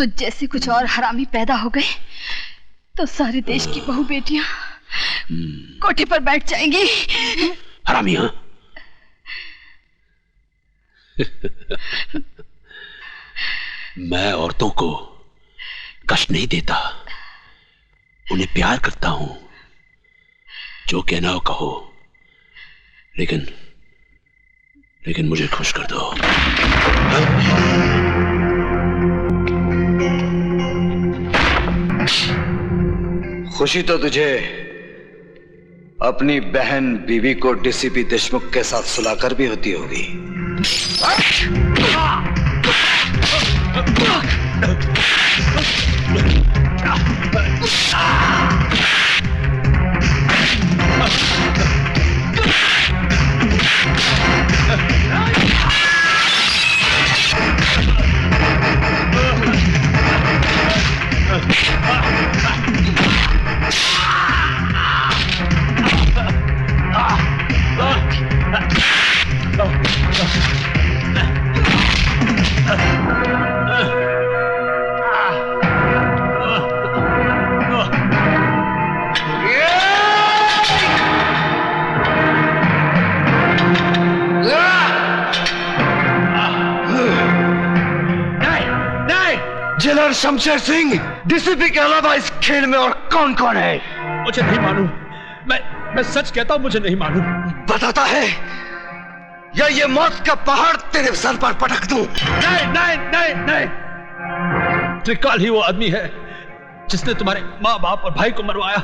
तो जैसे कुछ और हरामी पैदा हो गए तो सारे देश की बहू बेटियां कोठे पर बैठ जाएंगी। हरामी? हाँ? मैं औरतों को कष्ट नहीं देता, उन्हें प्यार करता हूं। जो कहना हो कहो, लेकिन मुझे खुश कर दो। खुशी तो तुझे अपनी बहन बीवी को डीसीपी देशमुख के साथ सुलाकर भी होती होगी। जेलर शमशेर सिंह, डीसीपी के अलावा इस खेल में और कौन कौन है? मुझे नहीं मालूम। मैं सच कहता हूं, मुझे नहीं मालूम। बताता है या ये मौत का पहाड़ तेरे सर पर पटक दूं? नहीं। त्रिकाल ही वो आदमी है जिसने तुम्हारे माँ बाप और भाई को मरवाया।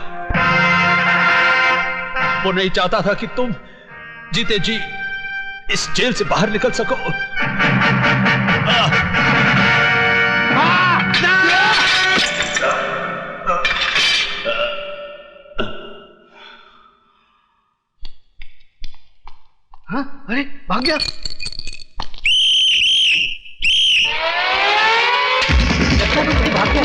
वो नहीं चाहता था कि तुम जीते जी इस जेल से बाहर निकल सको। हाँ? अरे भाग गया। भाग गया।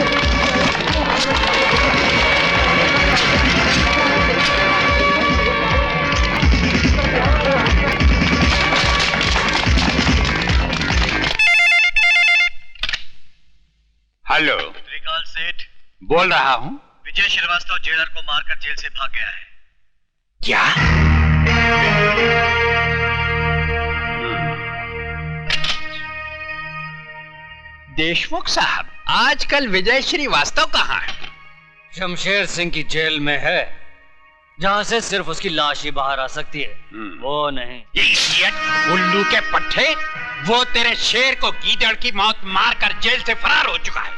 हेलो, त्रिकाल सेठ बोल रहा हूं। विजय श्रीवास्तव जेलर को मारकर जेल से भाग गया है। क्या? देशमुख साहब, आजकल विजय श्रीवास्तव कहाँ है? शमशेर सिंह की जेल में है, जहां से सिर्फ उसकी लाश ही बाहर आ सकती है। वो नहीं। उल्लू के पट्टे, वो तेरे शेर को गीदड़ की मौत मारकर जेल से फरार हो चुका है।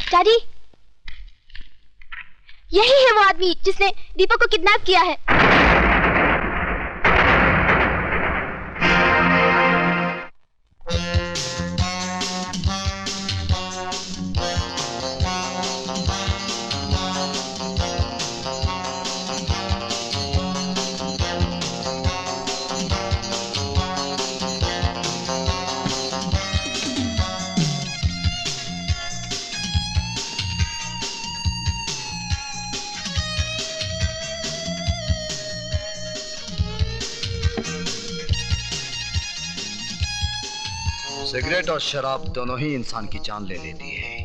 डैडी, यही है वो आदमी जिसने दीपक को किडनैप किया है। सिगरेट और शराब दोनों ही इंसान की जान ले लेती है,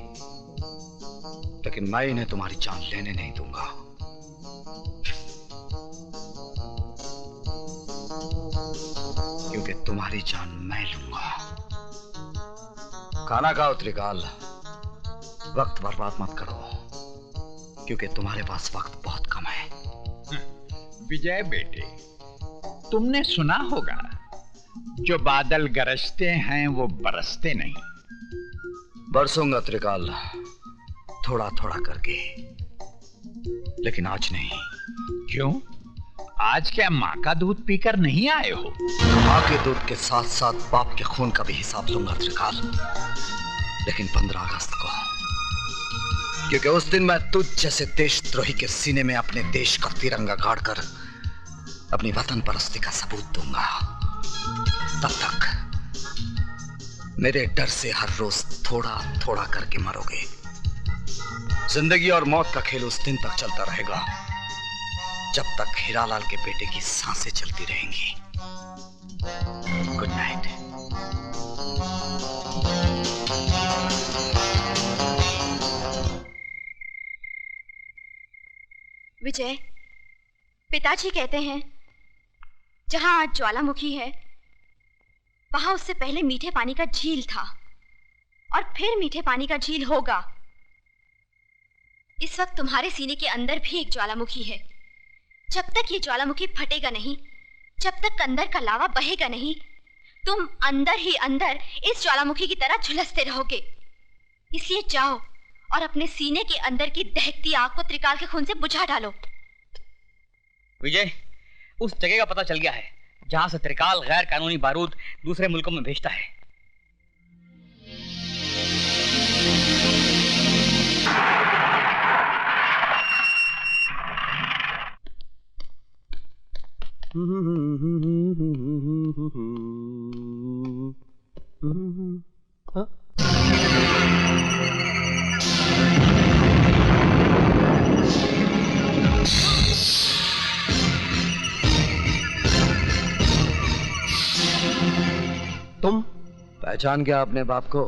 लेकिन मैं इन्हें तुम्हारी जान लेने नहीं दूंगा। क्योंकि तुम्हारी जान मैं लूंगा। खाना खाओ त्रिकाल, वक्त बर्बाद मत करो, क्योंकि तुम्हारे पास वक्त बहुत कम है। विजय बेटे, तुमने सुना होगा, जो बादल गरजते हैं वो बरसते नहीं। बरसूंगा त्रिकाल, थोड़ा थोड़ा करके, लेकिन आज नहीं। क्यों? आज क्या माँ का दूध पीकर नहीं आए हो? माँ के दूध के साथ साथ बाप के खून का भी हिसाब लूंगा त्रिकाल, लेकिन 15 अगस्त को, क्योंकि उस दिन मैं तुझ जैसे देशद्रोही के सीने में अपने देश का तिरंगा गाड़कर अपनी वतन परस्ती का सबूत दूंगा। तब तक मेरे डर से हर रोज थोड़ा थोड़ा करके मरोगे। जिंदगी और मौत का खेल उस दिन तक चलता रहेगा जब तक हीरालाल के बेटे की सांसें चलती रहेंगी। Good night. विजय, पिताजी कहते हैं जहां आज ज्वालामुखी है वहां उससे पहले मीठे पानी का झील था और फिर मीठे पानी का झील होगा। इस वक्त तुम्हारे सीने के अंदर भी एक ज्वालामुखी है। जब तक ये ज्वालामुखी फटेगा नहीं, जब तक अंदर का लावा बहेगा नहीं, तुम अंदर ही अंदर इस ज्वालामुखी की तरह झुलसते रहोगे। इसलिए जाओ और अपने सीने के अंदर की दहकती आग को त्रिकाल के खून से बुझा डालो। विजय, उस जगह का पता चल गया है जहां से त्रिकाल गैर कानूनी बारूद दूसरे मुल्कों में भेजता है। तुम पहचान गया अपने बाप को?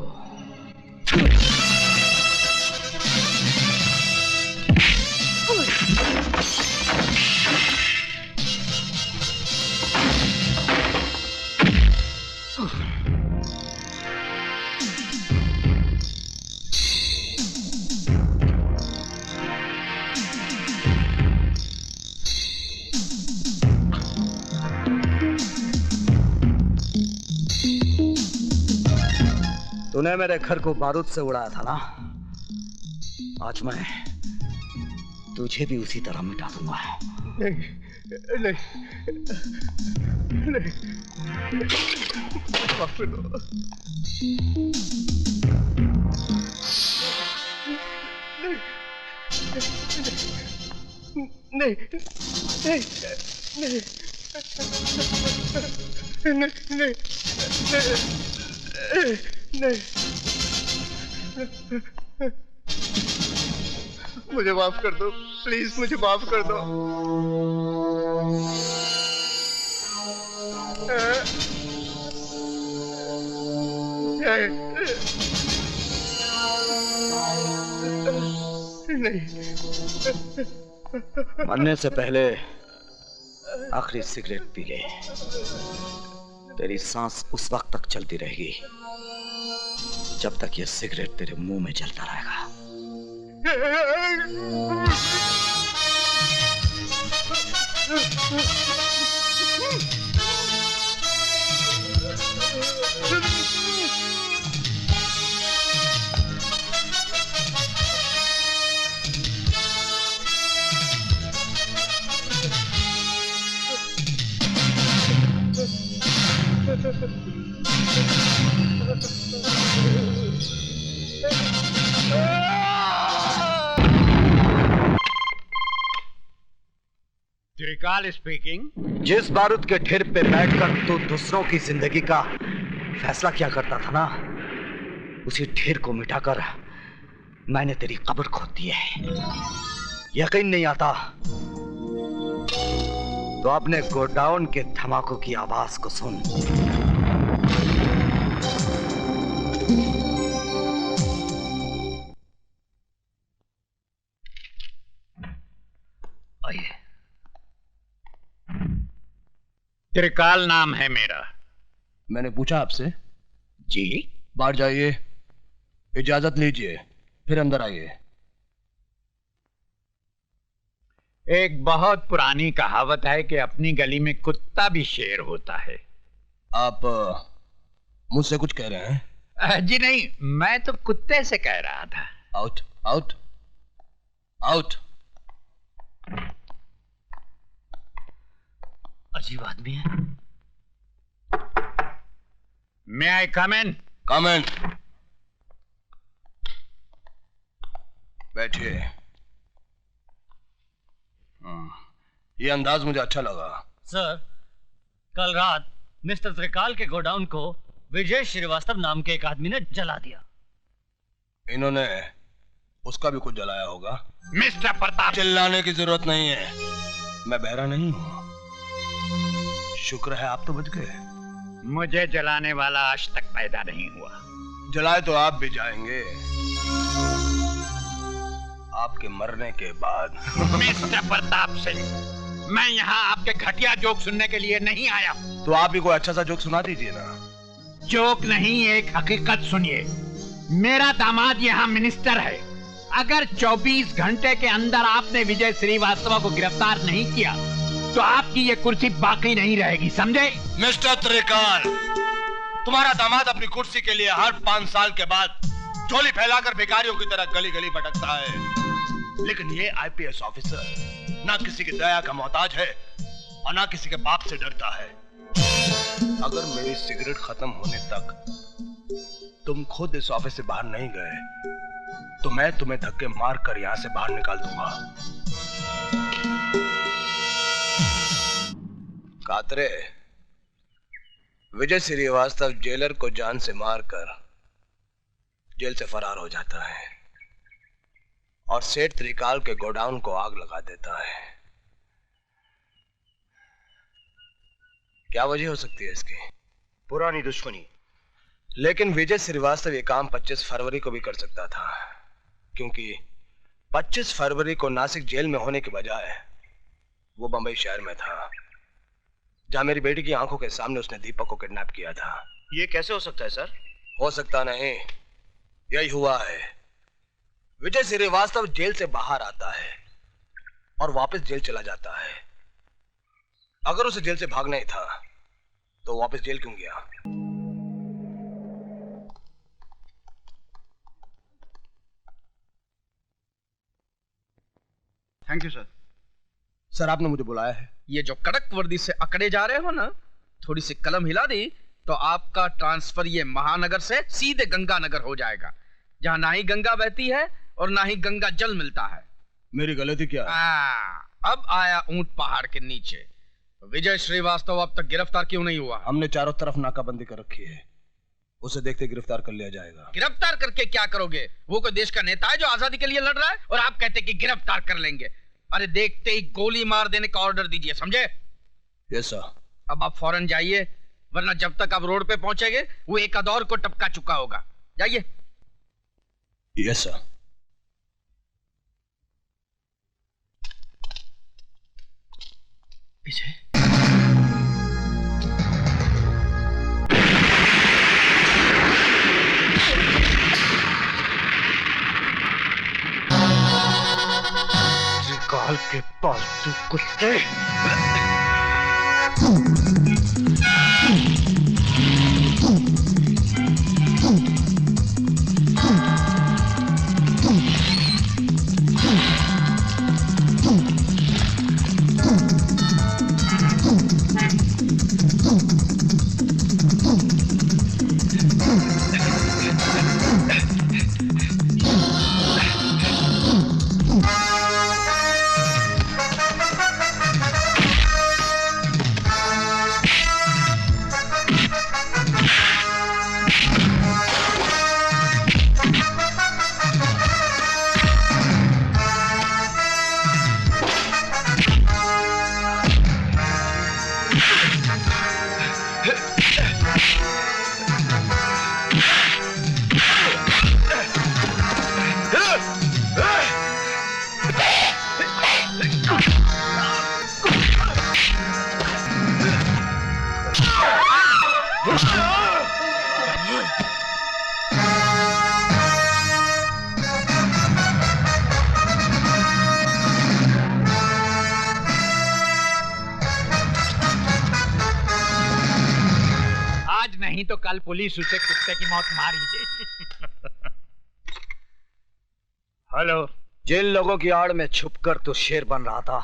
तूने मेरे घर को बारूद से उड़ाया था ना, आज मैं तुझे भी उसी तरह मिटा दूंगा। नहीं, नहीं, नहीं, माफ कर दो। नहीं, नहीं, नहीं, नहीं, नहीं, मुझे माफ कर दो, प्लीज मुझे माफ कर दो। नहीं, मरने से पहले आखिरी सिगरेट पी ले। तेरी सांस उस वक्त तक चलती रहेगी जब तक ये सिगरेट तेरे मुंह में जलता रहेगा। त्रिकाल स्पीकिंग। जिस बारूद के ढेर पे बैठकर तू दूसरों की जिंदगी का फैसला किया करता था ना, उसी ढेर को मिटाकर मैंने तेरी कब्र खोद दी है। यकीन नहीं आता तो अपने गोडाउन के धमाकों की आवाज को सुन। आइए। त्रिकाल नाम है मेरा। मैंने पूछा आपसे? जी। बाहर जाइए, इजाजत लीजिए, फिर अंदर आइए। एक बहुत पुरानी कहावत है कि अपनी गली में कुत्ता भी शेर होता है। आप मुझसे कुछ कह रहे हैं? जी नहीं, मैं तो कुत्ते से कह रहा था। Out, out, out. अजीब आदमी है। मे आई कम इन? कम इन। बैठिए। ये अंदाज मुझे अच्छा लगा। सर, कल रात मिस्टर त्रिकाल के गोडाउन को विजय श्रीवास्तव नाम के एक आदमी ने जला दिया। इन्होंने उसका भी कुछ जलाया होगा। मिस्टर प्रताप, चिल्लाने की जरूरत नहीं है, मैं बहरा नहीं हूं। शुक्र है आप तो बच गए। मुझे जलाने वाला आज तक पैदा नहीं हुआ। जलाए तो आप भी जाएंगे, आपके मरने के बाद। मिस्टर प्रताप सिंह, मैं यहाँ आपके घटिया जोक सुनने के लिए नहीं आया। तो आप भी कोई अच्छा सा जोक सुना दीजिए ना। जोक नहीं, एक हकीकत सुनिए। मेरा दामाद यहाँ मिनिस्टर है। अगर 24 घंटे के अंदर आपने विजय श्रीवास्तव को गिरफ्तार नहीं किया तो आपकी ये कुर्सी बाकी नहीं रहेगी, समझे? मिस्टर त्रिकाल, तुम्हारा दामाद अपनी कुर्सी के लिए हर 5 साल के बाद झोली फैलाकर भिखारियों की तरह गली गली भटकता है, लेकिन ये आईपीएस ऑफिसर ना किसी की दया का मोहताज है और ना किसी के बाप से डरता है। अगर मेरी सिगरेट खत्म होने तक तुम खुद इस ऑफिस से बाहर नहीं गए तो मैं तुम्हें धक्के मारकर यहां से बाहर निकाल दूंगा। कातरे, विजय श्रीवास्तव जेलर को जान से मारकर जेल से फरार हो जाता है और सेठ त्रिकाल के गोडाउन को आग लगा देता है। क्या वजह हो सकती है इसकी? पुरानी दुश्मनी। लेकिन विजय श्रीवास्तव ये काम 25 फरवरी को भी कर सकता था, क्योंकि 25 फरवरी को नासिक जेल में होने के बजाय वो बंबई शहर में था, जहां मेरी बेटी की आंखों के सामने उसने दीपक को किडनैप किया था। ये कैसे हो सकता है सर? हो सकता नहीं, यही हुआ है। विजय श्रीवास्तव जेल से बाहर आता है और वापस जेल चला जाता है। अगर उसे जेल से भागना ही था तो वापस जेल क्यों गया? Thank you sir. सर, आपने मुझे बुलाया है। ये जो कड़क वर्दी से अकड़े जा रहे हो ना, थोड़ी सी कलम हिला दी तो आपका ट्रांसफर ये महानगर से सीधे गंगानगर हो जाएगा, जहां ना ही गंगा बहती है और ना ही गंगा जल मिलता है। मेरी गलती क्या है? अब आया ऊंट पहाड़ के नीचे। विजय श्रीवास्तव अब तक गिरफ्तार क्यों नहीं हुआ? हमने चारों तरफ नाकाबंदी कर रखी है, उसे देखते गिरफ्तार कर लिया जाएगा। गिरफ्तार करके क्या करोगे? वो कोई देश का नेता है जो आजादी के लिए लड़ रहा है और आप कहते कि गिरफ्तार कर लेंगे? अरे देखते ही गोली मार देने का ऑर्डर दीजिए, समझे? Yes sir. अब आप फौरन जाइए, वरना जब तक आप रोड पे पहुंचेंगे वो एक अदौर को टपका चुका होगा। जाइए। Yes sir. विजय, त्रिकाल के पालतू कुत्ते। नहीं तो कल पुलिस उसे कुत्ते की मौत मार ही दे। हेलो। जिन लोगों की आड़ में छुपकर तो शेर बन रहा था,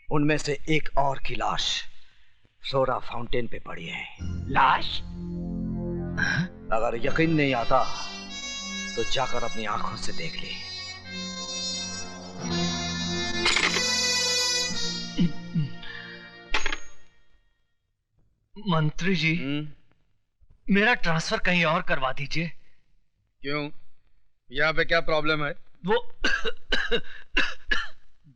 उनमें से एक और की लाश फ्लोरा फाउंटेन पे पड़ी है। लाश? अगर यकीन नहीं आता तो जाकर अपनी आंखों से देख ले। मंत्री जी, मेरा ट्रांसफर कहीं और करवा दीजिए। क्यों? यहाँ पे क्या प्रॉब्लम है? वो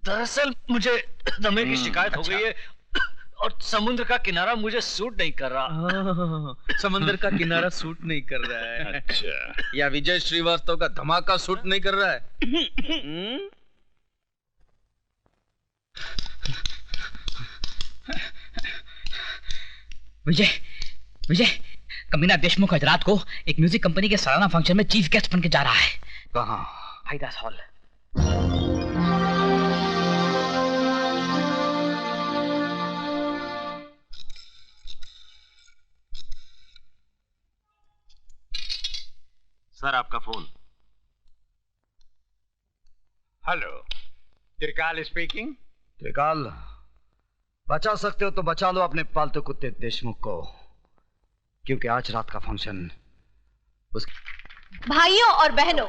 दरअसल मुझे दमे की शिकायत हो गई है और समुद्र का किनारा मुझे सूट नहीं कर रहा। समंदर का किनारा सूट नहीं कर रहा है। अच्छा, या विजय श्रीवास्तव का धमाका सूट नहीं कर रहा है? विजय, विजय, कमीना देशमुख आज रात को एक म्यूजिक कंपनी के सालाना फंक्शन में चीफ गेस्ट बन के जा रहा है। कहाँ? हाईदास हॉल। सर आपका फोन। हेलो, त्रिकाल स्पीकिंग। त्रिकाल, बचा सकते हो तो बचा लो अपने पालतू कुत्ते देशमुख को, क्योंकि आज रात का फंक्शन भाइयों और बहनों,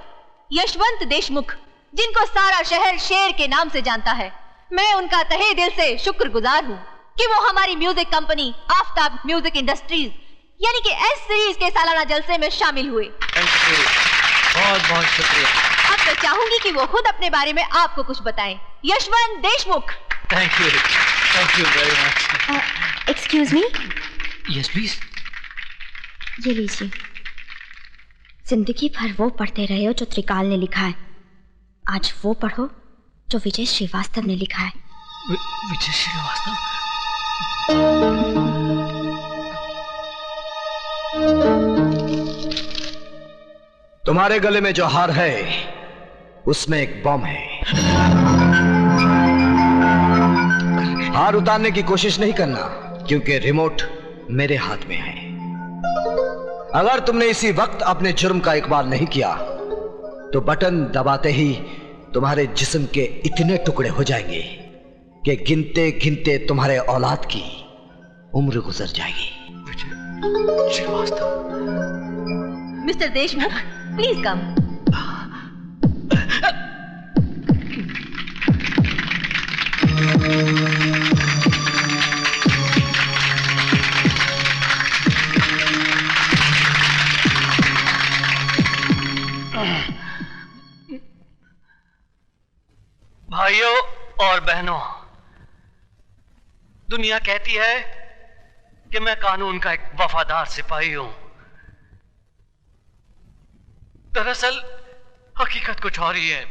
यशवंत देशमुख, जिनको सारा शहर शेर के नाम से जानता है, मैं उनका तहे दिल से शुक्रगुजार हूँ कि वो हमारी music company Aftab music industries यानी कि एस सीरीज के सालाना जलसे में शामिल हुए। बहुत बहुत शुक्रिया। अब मैं चाहूंगी कि वो खुद अपने बारे में आपको कुछ बताएं। Yashwant Deshmukh. Thank you very much. Excuse me. Yes please. ये लीजिए। जिंदगी भर वो पढ़ते रहे हो जो त्रिकाल ने लिखा है, आज वो पढ़ो जो विजय श्रीवास्तव ने लिखा है। विजय श्रीवास्तव? तुम्हारे गले में जो हार है उसमें एक बम है। हार उतारने की कोशिश नहीं करना, क्योंकि रिमोट मेरे हाथ में है। अगर तुमने इसी वक्त अपने जुर्म का इकबाल नहीं किया तो बटन दबाते ही तुम्हारे जिस्म के इतने टुकड़े हो जाएंगे कि गिनते गिनते तुम्हारे औलाद की उम्र गुजर जाएगी। Srivastava. Mister Deshmukh, please come. भाइयों और बहनों, दुनिया कहती है कि मैं कानून का एक वफादार सिपाही हूं। दरअसल हकीकत कुछ और ही है।